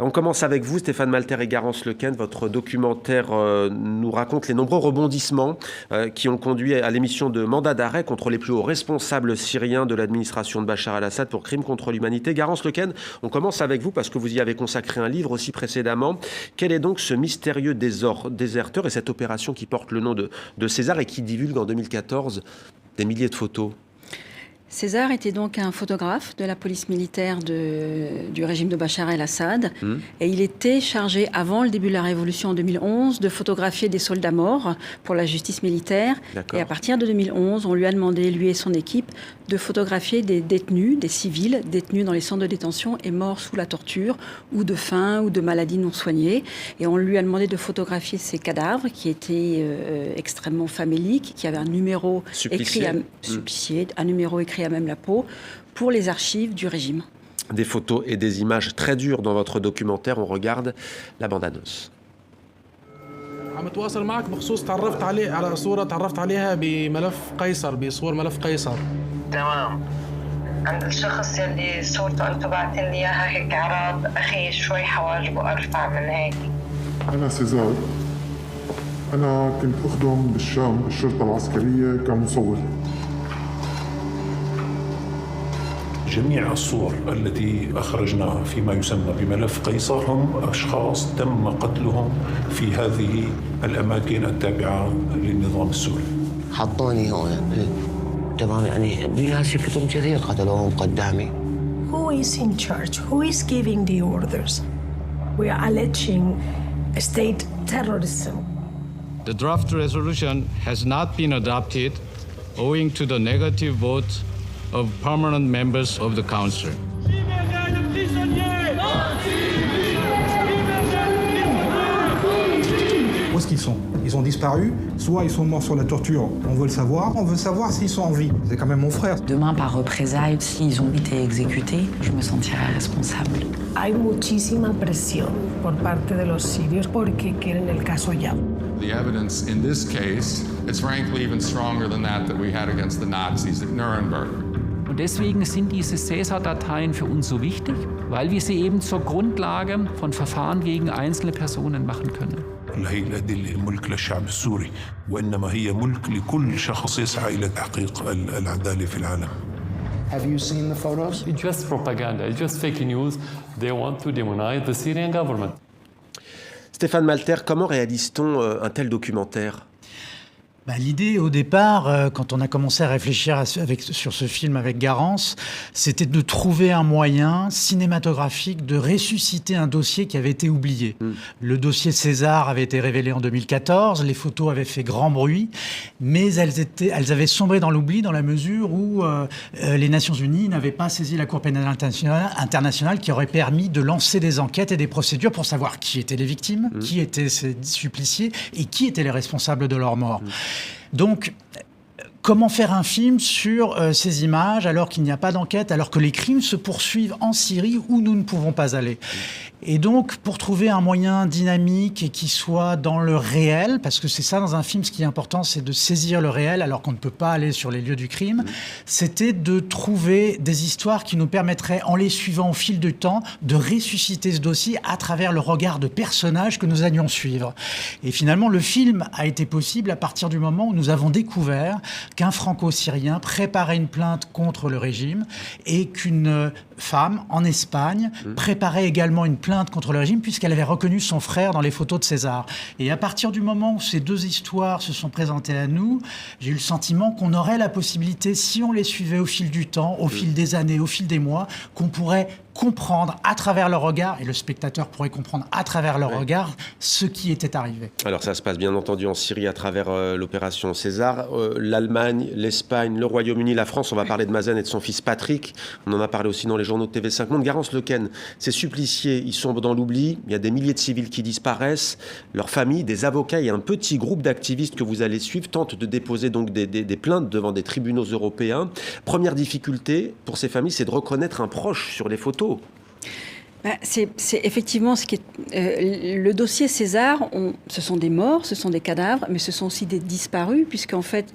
On commence avec vous, Stéphane Malter et Garance Lequen. Votre documentaire nous raconte les nombreux rebondissements qui ont conduit à l'émission de mandat d'arrêt contre les plus hauts responsables syriens de l'administration de Bachar el-Assad pour crimes contre l'humanité. Garance Lequen, on commence avec vous parce que vous y avez consacré un livre aussi précédemment. Quel est donc ce mystérieux déserteur et cette opération qui porte le nom de César et qui divulgue en 2014 des milliers de photos ? César était donc un photographe de la police militaire du régime de Bachar el-Assad. Et il était chargé, avant le début de la révolution en 2011, de photographier des soldats morts pour la justice militaire. Et à partir de 2011, on lui a demandé, lui et son équipe, de photographier des détenus, des civils, détenus dans les centres de détention et morts sous la torture, ou de faim, ou de maladies non soignées. Et on lui a demandé de photographier ces cadavres, qui étaient extrêmement faméliques, qui avaient un numéro écrit un numéro écrit à même la peau, pour les archives du régime. Des photos et des images très dures dans votre documentaire. On regarde la bande-annonce. عم اتواصل معك بخصوص تعرفت على صورة تعرفت عليها بملف قيصر بصور ملف قيصر. تمام. عند الشخص يلي صورته انتم باعتين لي اياها هيك اعراض اخي شوي حواجبه ارفع من هيك. أنا سيزار. أنا كنت أخدم بالشام بالشرطة العسكرية كمصور. جميع الصور التي أخرجناها فيما يسمى بملف قيصر هم أشخاص تم قتلهم في هذه الأماكن التابعة للنظام السوري. حطوني هون تمام يعني بناس شفتهم كثير قتلوهم قدامي. Who is in charge? Who is giving the orders? We are alleging state terrorism. The draft resolution has not been adopted owing to the negative vote of permanent members of the council. Où est-ce qu'ils sont? Ils ont disparu, soit ils sont morts sur la torture, on veut le savoir, on veut savoir s'ils sont en vie. C'est quand même mon frère. Demain, par représailles, s'ils ont été exécutés, je me sentirai responsable. Hay muchísima presión por parte de los sirios porque quieren el caso ya. The evidence in this case is frankly even stronger than that we had against the Nazis at Nuremberg. Und deswegen sind diese Caesar-Dateien für uns so wichtig, weil wir sie eben zur Grundlage von Verfahren gegen einzelne Personen machen können. هي الأدلة ملك للشعب السوري وإنما هي ملك لكل شخص يسعى إلى تحقيق العدالة في العالم. Have you seen the photos? It's just propaganda, it's just fake news. They want to demonize the Syrian government. Stéphane Malter, comment réalise-t-on un tel documentaire ? L'idée, au départ, quand on a commencé à réfléchir sur ce film avec Garance, c'était de trouver un moyen cinématographique de ressusciter un dossier qui avait été oublié. Le dossier César avait été révélé en 2014, les photos avaient fait grand bruit, mais elles avaient sombré dans l'oubli dans la mesure où les Nations Unies n'avaient pas saisi la Cour pénale internationale qui aurait permis de lancer des enquêtes et des procédures pour savoir qui étaient les victimes, qui étaient ces suppliciés et qui étaient les responsables de leur mort. Donc, comment faire un film sur ces images alors qu'il n'y a pas d'enquête, alors que les crimes se poursuivent en Syrie où nous ne pouvons pas aller ? Et donc, pour trouver un moyen dynamique et qui soit dans le réel, parce que c'est ça dans un film, ce qui est important, c'est de saisir le réel alors qu'on ne peut pas aller sur les lieux du crime, c'était de trouver des histoires qui nous permettraient, en les suivant au fil du temps, de ressusciter ce dossier à travers le regard de personnages que nous allions suivre. Et finalement, le film a été possible à partir du moment où nous avons découvert qu'un franco-syrien préparait une plainte contre le régime et qu'une femme, en Espagne, préparait également une plainte contre le régime puisqu'elle avait reconnu son frère dans les photos de César. Et à partir du moment où ces deux histoires se sont présentées à nous, j'ai eu le sentiment qu'on aurait la possibilité, si on les suivait au fil du temps, au fil des années, au fil des mois, qu'on pourrait comprendre à travers leur regard, et le spectateur pourrait comprendre à travers leur regard, ce qui était arrivé. Alors ça se passe bien entendu en Syrie à travers l'opération César. L'Allemagne, l'Espagne, le Royaume-Uni, la France, on va parler de Mazen et de son fils Patrick. On en a parlé aussi dans les journaux de TV5 Monde. Garance Lequen, ces suppliciés, ils sont dans l'oubli. Il y a des milliers de civils qui disparaissent. Leurs familles, des avocats et un petit groupe d'activistes que vous allez suivre tentent de déposer donc des plaintes devant des tribunaux européens. Première difficulté pour ces familles, c'est de reconnaître un proche sur les photos. C'est effectivement ce qui est, le dossier César. Ce sont des morts, ce sont des cadavres, mais ce sont aussi des disparus, puisqu'en fait,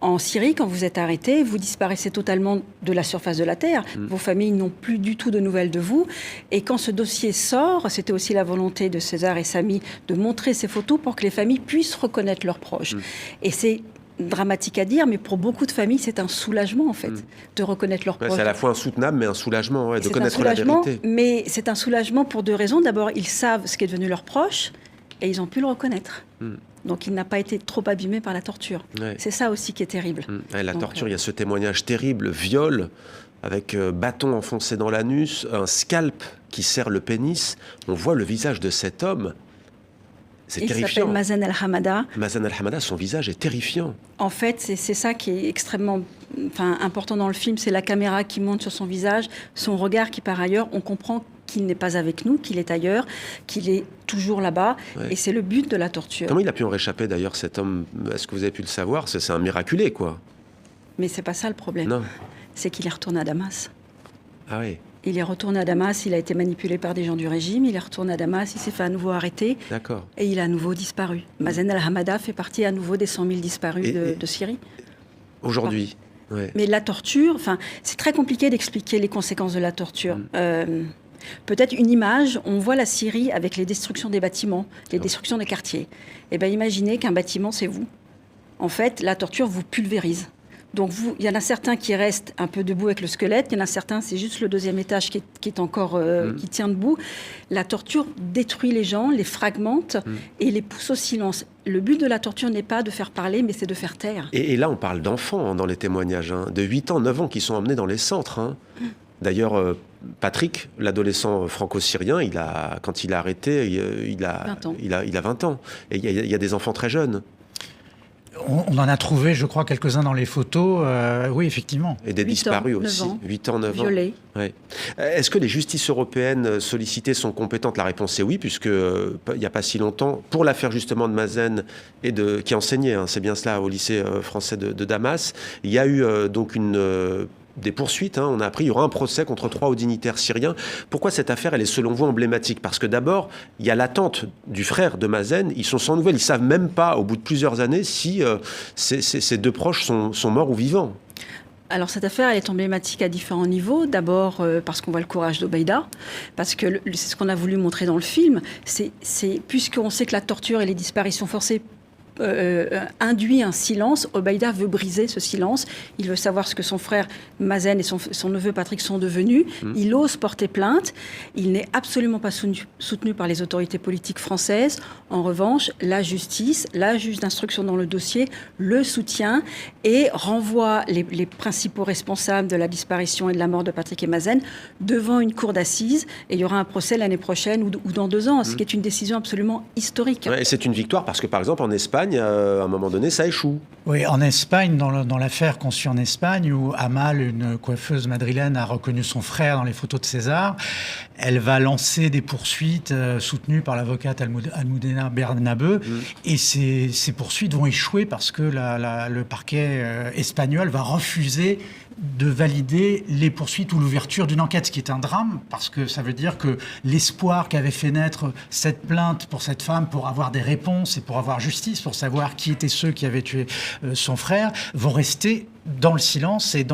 En Syrie, quand vous êtes arrêté, vous disparaissez totalement de la surface de la Terre. Vos familles n'ont plus du tout de nouvelles de vous. Et quand ce dossier sort, c'était aussi la volonté de César et Samy de montrer ces photos pour que les familles puissent reconnaître leurs proches. Et c'est dramatique à dire, mais pour beaucoup de familles, c'est un soulagement, en fait, de reconnaître leurs proches. C'est à la fois insoutenable, mais un soulagement, de c'est connaître la vérité. Mais c'est un soulagement pour 2 raisons. D'abord, ils savent ce qu'est devenu leurs proches, et ils ont pu le reconnaître. Donc il n'a pas été trop abîmé par la torture. Ouais. C'est ça aussi qui est terrible. La torture, il y a ce témoignage terrible, viol, avec bâton enfoncé dans l'anus, un scalp qui serre le pénis. On voit le visage de cet homme. C'est terrifiant. Il s'appelle Mazen El-Hamada. Mazen El-Hamada, son visage est terrifiant. En fait, c'est ça qui est extrêmement important dans le film, c'est la caméra qui monte sur son visage, son regard qui, par ailleurs, on comprend qu'il n'est pas avec nous, qu'il est ailleurs, qu'il est toujours là-bas. Ouais. Et c'est le but de la torture. Comment il a pu en réchapper, d'ailleurs, cet homme? Est-ce que vous avez pu le savoir? C'est un miraculé, quoi. Mais c'est pas ça le problème. Non. C'est qu'il est retourné à Damas. Ah oui. Il est retourné à Damas, il a été manipulé par des gens du régime, il est retourné à Damas, il s'est fait à nouveau arrêter. D'accord. Et il a à nouveau disparu. Mazen El-Hamada fait partie à nouveau des 100 000 disparus de Syrie. Aujourd'hui. Ouais. Mais la torture, c'est très compliqué d'expliquer les conséquences de la torture. Peut-être une image, on voit la Syrie avec les destructions des bâtiments, les destructions des quartiers. Eh bien, imaginez qu'un bâtiment, c'est vous. En fait, la torture vous pulvérise. Donc, il y en a certains qui restent un peu debout avec le squelette, il y en a certains, c'est juste le 2e étage qui est encore, qui tient debout. La torture détruit les gens, les fragmente et les pousse au silence. Le but de la torture n'est pas de faire parler, mais c'est de faire taire. Et là, on parle d'enfants dans les témoignages, de 8 ans, 9 ans qui sont emmenés dans les centres. D'ailleurs, Patrick, l'adolescent franco-syrien, quand il a arrêté, il a 20 ans. Et il y a des enfants très jeunes. On en a trouvé, je crois, quelques-uns dans les photos. Oui, effectivement. Et des disparus aussi. 8 ans, 9 ans. Violés. Ouais. Est-ce que les justices européennes sollicitées sont compétentes? La réponse est oui, puisque il n'y a pas si longtemps, pour l'affaire justement de Mazen qui enseignait, c'est bien cela, au lycée français de Damas, il y a eu donc des poursuites, on a appris, il y aura un procès contre 3 hauts dignitaires syriens. Pourquoi cette affaire, elle est selon vous emblématique? Parce que d'abord, il y a l'attente du frère de Mazen, ils sont sans nouvelles, ils ne savent même pas, au bout de plusieurs années, si ces 2 proches sont morts ou vivants. Alors cette affaire, elle est emblématique à différents niveaux. D'abord parce qu'on voit le courage d'Obeida, parce que c'est ce qu'on a voulu montrer dans le film, puisqu'on sait que la torture et les disparitions forcées induit un silence. Obeida veut briser ce silence. Il veut savoir ce que son frère Mazen et son neveu Patrick sont devenus. Il ose porter plainte. Il n'est absolument pas soutenu par les autorités politiques françaises. En revanche, la justice, la juge d'instruction dans le dossier, le soutient et renvoie les principaux responsables de la disparition et de la mort de Patrick et Mazen devant une cour d'assises. Et il y aura un procès l'année prochaine ou dans 2 ans, ce qui est une décision absolument historique. Ouais, et c'est une victoire parce que, par exemple, en Espagne, à un moment donné, ça échoue. Oui, en Espagne, dans l'affaire qu'on suit en Espagne, où Amal, une coiffeuse madrilène, a reconnu son frère dans les photos de César, elle va lancer des poursuites soutenues par l'avocate Almudena Bernabeu, et ces poursuites vont échouer parce que le parquet espagnol va refuser de valider les poursuites ou l'ouverture d'une enquête, ce qui est un drame, parce que ça veut dire que l'espoir qu'avait fait naître cette plainte pour cette femme, pour avoir des réponses et pour avoir justice, pour savoir qui étaient ceux qui avaient tué son frère, vont rester dans le silence et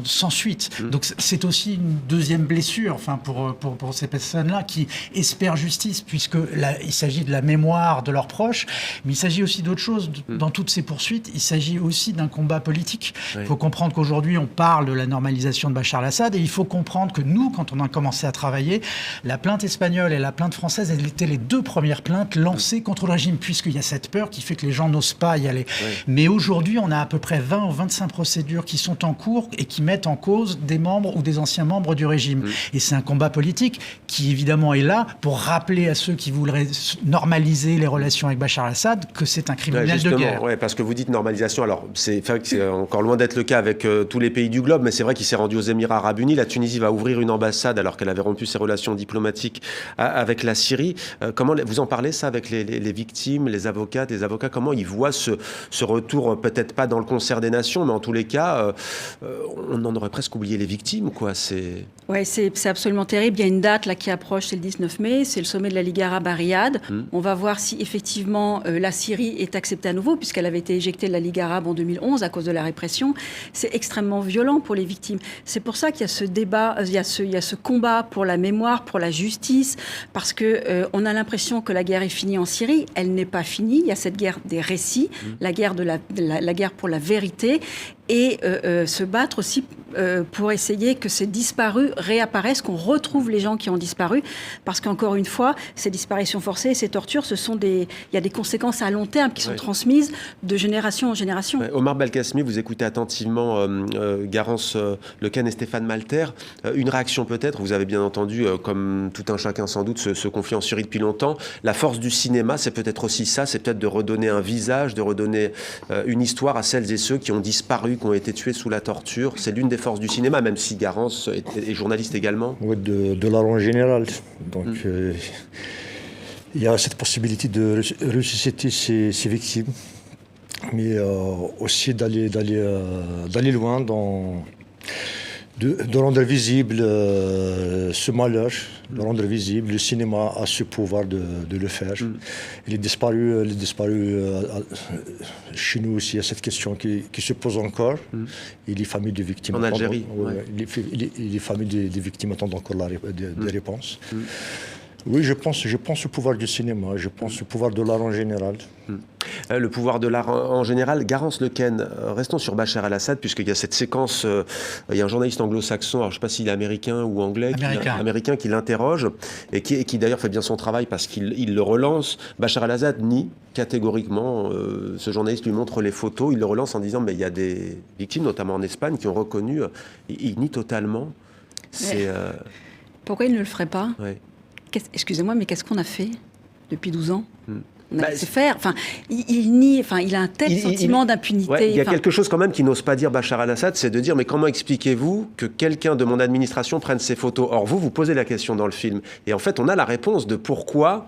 sans suite. Donc c'est aussi une deuxième blessure pour ces personnes-là qui espèrent justice, puisqu'il s'agit de la mémoire de leurs proches, mais il s'agit aussi d'autre chose. Dans toutes ces poursuites, il s'agit aussi d'un combat politique. Il faut comprendre qu'aujourd'hui, on parle de la normalisation de Bachar el-Assad, et il faut comprendre que nous, quand on a commencé à travailler, la plainte espagnole et la plainte française, elles étaient les 2 premières plaintes lancées contre le régime, puisqu'il y a cette peur qui fait que les gens n'osent pas y aller. Mais aujourd'hui, on a à peu près 20 ou 25 procédures qui sont en cours et qui mettent en cause des membres ou des anciens membres du régime. Et c'est un combat politique qui, évidemment, est là pour rappeler à ceux qui voudraient normaliser les relations avec Bachar el-Assad que c'est un criminel de guerre. Oui, parce que vous dites normalisation. Alors, c'est encore loin d'être le cas avec tous les pays du globe, mais c'est vrai qu'il s'est rendu aux Émirats Arabes Unis. La Tunisie va ouvrir une ambassade alors qu'elle avait rompu ses relations diplomatiques avec la Syrie. Comment vous en parlez, ça, avec les victimes, les avocats, comment ils voient ce retour, peut-être pas dans le concert des nations, mais en tous les cas, on en aurait presque oublié les victimes, quoi. Oui, c'est absolument terrible. Il y a une date là qui approche, c'est le 19 mai, c'est le sommet de la Ligue arabe à Riyad. On va voir si effectivement la Syrie est acceptée à nouveau, puisqu'elle avait été éjectée de la Ligue arabe en 2011 à cause de la répression. C'est extrêmement violent pour les victimes. C'est pour ça qu'il y a ce débat, il y a ce combat pour la mémoire, pour la justice, parce que on a l'impression que la guerre est finie en Syrie. Elle n'est pas finie. Il y a cette guerre des récits, la guerre la guerre pour la vérité, et se battre aussi pour essayer que ces disparus réapparaissent, qu'on retrouve les gens qui ont disparu, parce qu'encore une fois, ces disparitions forcées, ces tortures, il y a des conséquences à long terme qui sont transmises de génération en génération. Omar Belkacemi, vous écoutez attentivement Garance Lequen et Stéphane Malter. Une réaction peut-être, vous avez bien entendu, comme tout un chacun sans doute, ce conflit en Syrie depuis longtemps. La force du cinéma, c'est peut-être aussi ça, c'est peut-être de redonner un visage, de redonner une histoire à celles et ceux qui ont disparu, qui ont été tués sous la torture. C'est l'une des forces du cinéma, même si Garance est journaliste également. Oui, de l'art en général. Donc, il y a cette possibilité de ressusciter ces victimes, mais aussi d'aller loin de rendre visible ce malheur, de rendre visible. Le cinéma a ce pouvoir de le faire. Il est disparu chez nous aussi. Il y a cette question qui se pose encore. Et les familles de victimes... En Algérie. Les familles des victimes attendent encore des réponses. Oui, je pense au pouvoir du cinéma, je pense au pouvoir de l'art en général. Le pouvoir de l'art en général. Garance Lequen, restons sur Bachar el-Assad, puisqu'il y a cette séquence, il y a un journaliste anglo-saxon, alors je ne sais pas s'il est américain ou anglais, américain qui l'interroge, et qui d'ailleurs fait bien son travail parce qu'il le relance. Bachar el-Assad nie catégoriquement, ce journaliste lui montre les photos, il le relance en disant, mais il y a des victimes, notamment en Espagne, qui ont reconnu, il nie totalement. Pourquoi il ne le ferait pas ? Excusez-moi, mais qu'est-ce qu'on a fait depuis 12 ans ? On a laissé faire. Enfin, il nie. Enfin, il a un tel sentiment d'impunité. Ouais, il y a quelque chose quand même qu'il n'ose pas dire Bachar el-Assad, c'est de dire mais comment expliquez-vous que quelqu'un de mon administration prenne ces photos ? Or vous posez la question dans le film, et en fait on a la réponse de pourquoi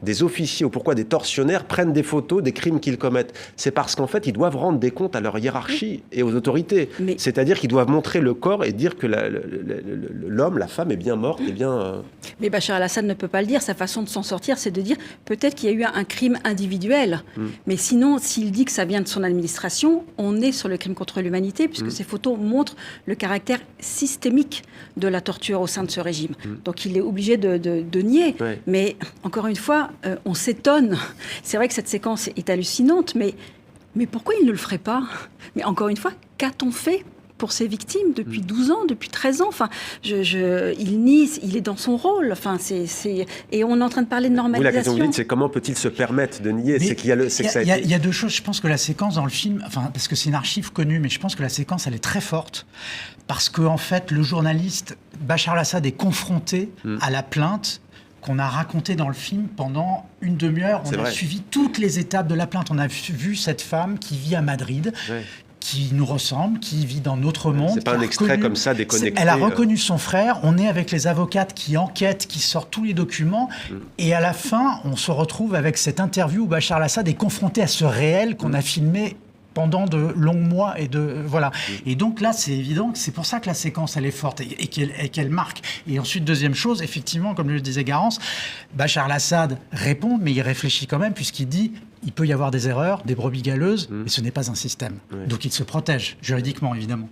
des officiers ou pourquoi des tortionnaires prennent des photos des crimes qu'ils commettent. C'est parce qu'en fait, ils doivent rendre des comptes à leur hiérarchie et aux autorités. C'est-à-dire qu'ils doivent montrer le corps et dire que l'homme, la femme est bien morte et bien... Mais Bachar el-Assad ne peut pas le dire. Sa façon de s'en sortir, c'est de dire peut-être qu'il y a eu un crime individuel. Mais sinon, s'il dit que ça vient de son administration, on est sur le crime contre l'humanité, puisque ces photos montrent le caractère systémique de la torture au sein de ce régime. Donc il est obligé de nier. Mais encore une fois, on s'étonne. C'est vrai que cette séquence est hallucinante, mais pourquoi il ne le ferait pas ? Mais encore une fois, qu'a-t-on fait pour ces victimes depuis 12 ans, depuis 13 ans ? Enfin, il nie, il est dans son rôle. Enfin, et on est en train de parler de normalisation. Oui, la question que vous dites, c'est comment peut-il se permettre de nier ? C'est qu'il y a il y a deux choses. Je pense que la séquence dans le film, parce que c'est une archive connue, mais je pense que la séquence, elle est très forte. Parce qu'en fait, le journaliste Bachar el-Assad est confronté à la plainte qu'on a raconté dans le film pendant une demi-heure. On a suivi toutes les étapes de la plainte. On a vu cette femme qui vit à Madrid, qui nous ressemble, qui vit dans notre monde. C'est pas un extrait comme ça déconnecté. Elle a reconnu son frère. On est avec les avocates qui enquêtent, qui sortent tous les documents. Et à la fin, on se retrouve avec cette interview où Bachar el-Assad est confronté à ce réel qu'on a filmé pendant de longs mois voilà. Et donc là, c'est évident, c'est pour ça que la séquence, elle est forte et qu'elle marque. Et ensuite, deuxième chose, effectivement, comme le disait Garance, Bachar el-Assad répond, mais il réfléchit quand même, puisqu'il dit il peut y avoir des erreurs, des brebis galeuses, mais ce n'est pas un système. Donc il se protège, juridiquement, évidemment.